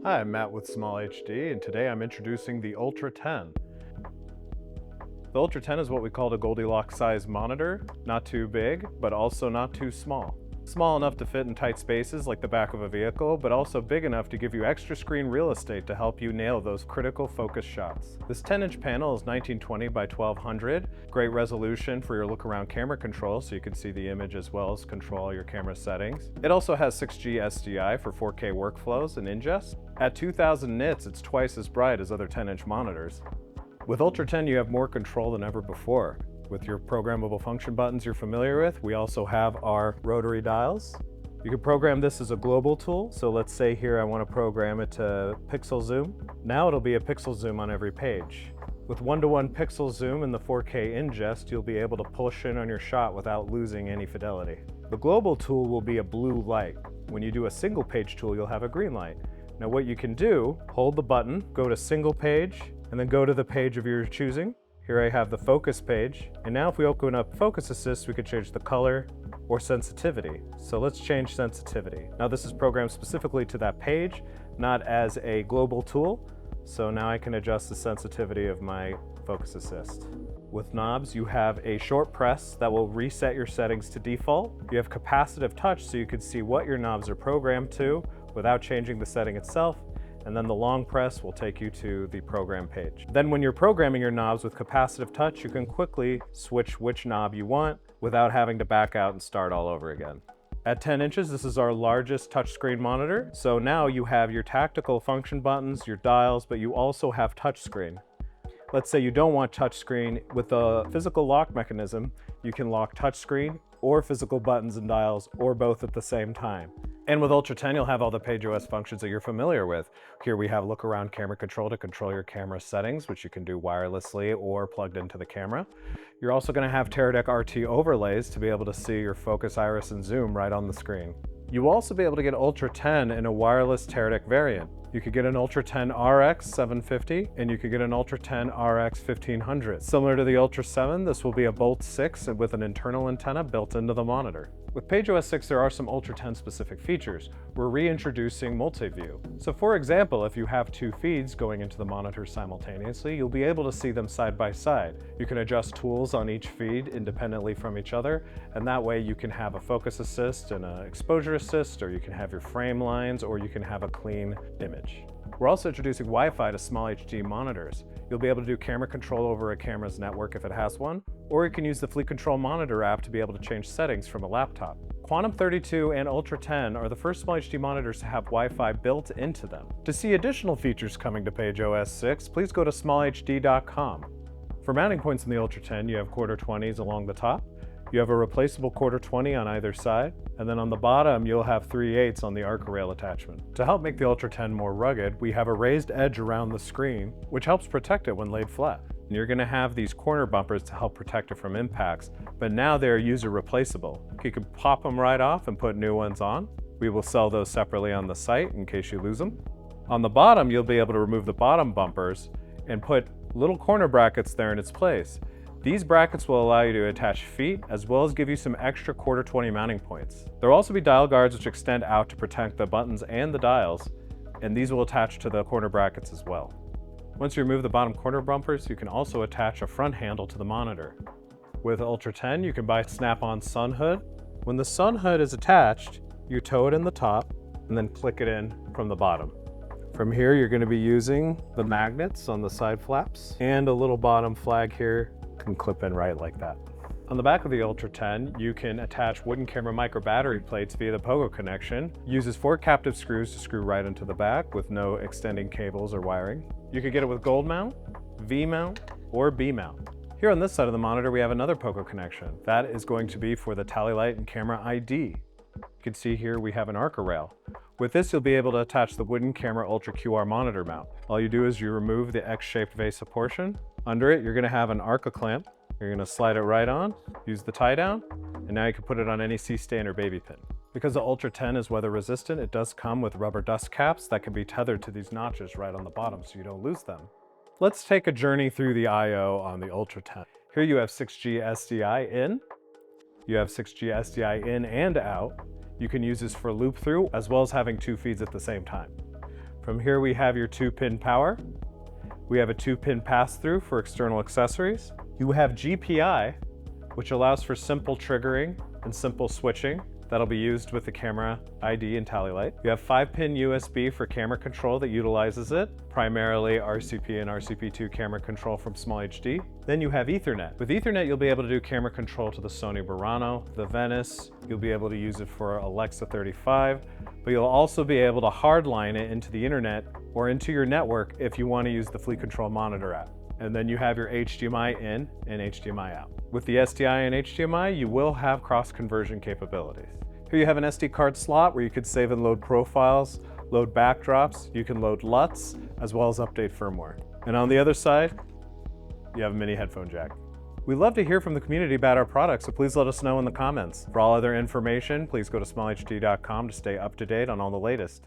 Hi, I'm Matt with SmallHD, and today I'm introducing the Ultra 10. The Ultra 10 is what we call a Goldilocks size monitor, not too big, but also not too small. Small enough to fit in tight spaces like the back of a vehicle, but also big enough to give you extra screen real estate to help you nail those critical focus shots. This 10-inch panel is 1920 by 1200, great resolution for your look-around camera control so you can see the image as well as control all your camera settings. It also has 6G SDI for 4K workflows and ingest. At 2000 nits, it's twice as bright as other 10-inch monitors. With Ultra 10, you have more control than ever before. With your programmable function buttons you're familiar with, we also have our rotary dials. You can program this as a global tool, so let's say here I want to program it to pixel zoom. Now it'll be a pixel zoom on every page. With 1-to-1 pixel zoom and the 4K ingest, you'll be able to push in on your shot without losing any fidelity. The global tool will be a blue light. When you do a single page tool, you'll have a green light. Now what you can do, hold the button, go to single page, and then go to the page of your choosing. Here I have the focus page, and now if we open up Focus Assist, we can change the color or sensitivity. So let's change sensitivity. Now this is programmed specifically to that page, not as a global tool. So now I can adjust the sensitivity of my Focus Assist. With knobs, you have a short press that will reset your settings to default. You have capacitive touch so you can see what your knobs are programmed to without changing the setting itself. And then the long press will take you to the program page. Then when you're programming your knobs with capacitive touch, you can quickly switch which knob you want without having to back out and start all over again. At 10 inches, this is our largest touchscreen monitor. So now you have your tactical function buttons, your dials, but you also have touchscreen. Let's say you don't want touchscreen. With a physical lock mechanism, you can lock touchscreen or physical buttons and dials, or both at the same time. And with Ultra 10, you'll have all the PageOS functions that you're familiar with. Here we have look around camera control to control your camera settings, which you can do wirelessly or plugged into the camera. You're also going to have Teradek RT overlays to be able to see your focus, iris, and zoom right on the screen. You will also be able to get Ultra 10 in a wireless Teradek variant. You could get an Ultra 10 RX 750 and you could get an Ultra 10 RX 1500. Similar to the Ultra 7, this will be a Bolt 6 with an internal antenna built into the monitor. With PageOS 6, there are some Ultra 10 specific features. We're reintroducing multi-view. So for example, if you have two feeds going into the monitor simultaneously, you'll be able to see them side by side. You can adjust tools on each feed independently from each other, and that way you can have a focus assist and an exposure assist, or you can have your frame lines, or you can have a clean image. We're also introducing Wi-Fi to SmallHD monitors. You'll be able to do camera control over a camera's network if it has one, or you can use the Fleet Control Monitor app to be able to change settings from a laptop. Quantum 32 and Ultra 10 are the first SmallHD monitors to have Wi-Fi built into them. To see additional features coming to PageOS 6, please go to smallhd.com. For mounting points in the Ultra 10, you have quarter 20s along the top. You have a replaceable quarter 20 on either side, and then on the bottom you'll have 3/8 on the Arca rail attachment. To help make the Ultra 10 more rugged, we have a raised edge around the screen, which helps protect it when laid flat. And you're going to have these corner bumpers to help protect it from impacts, but now they're user replaceable. You can pop them right off and put new ones on. We will sell those separately on the site in case you lose them. On the bottom, you'll be able to remove the bottom bumpers and put little corner brackets there in its place. These brackets will allow you to attach feet as well as give you some extra quarter 20 mounting points. There will also be dial guards which extend out to protect the buttons and the dials, and these will attach to the corner brackets as well. Once you remove the bottom corner bumpers, you can also attach a front handle to the monitor. With Ultra 10, you can buy a snap-on sun hood. When the sun hood is attached, you tow it in the top and then click it in from the bottom. From here, you're going to be using the magnets on the side flaps, and a little bottom flag here can clip in right like that. On the back of the Ultra 10, you can attach wooden camera micro battery plates via the Pogo connection. Uses 4 captive screws to screw right into the back with no extending cables or wiring. You could get it with gold mount, V mount, or B mount. Here on this side of the monitor, we have another Pogo connection. That is going to be for the tally light and camera ID. You can see here we have an Arca rail. With this, you'll be able to attach the wooden camera Ultra QR monitor mount. All you do is you remove the X-shaped VESA portion. Under it, you're going to have an Arca clamp. You're going to slide it right on, use the tie down, and now you can put it on any C-stand or baby pin. Because the Ultra 10 is weather resistant, it does come with rubber dust caps that can be tethered to these notches right on the bottom so you don't lose them. Let's take a journey through the I/O on the Ultra 10. Here you have 6G SDI in, you have 6G SDI in and out. You can use this for loop through as well as having 2 feeds at the same time. From here we have your 2-pin power. We have a 2-pin pass-through for external accessories. You have GPI, which allows for simple triggering and simple switching. That'll be used with the camera ID and tally light. You have 5-pin USB for camera control that utilizes it, primarily RCP and RCP2 camera control from SmallHD. Then you have Ethernet. With Ethernet, you'll be able to do camera control to the Sony Burano, the Venice. You'll be able to use it for Alexa 35, but you'll also be able to hardline it into the internet or into your network if you want to use the Fleet Control Monitor app. And then you have your HDMI in and HDMI out. With the SDI and HDMI, you will have cross-conversion capabilities. Here you have an SD card slot where you could save and load profiles, load backdrops, you can load LUTs, as well as update firmware. And on the other side, you have a mini headphone jack. We'd love to hear from the community about our products, so please let us know in the comments. For all other information, please go to smallhd.com to stay up to date on all the latest.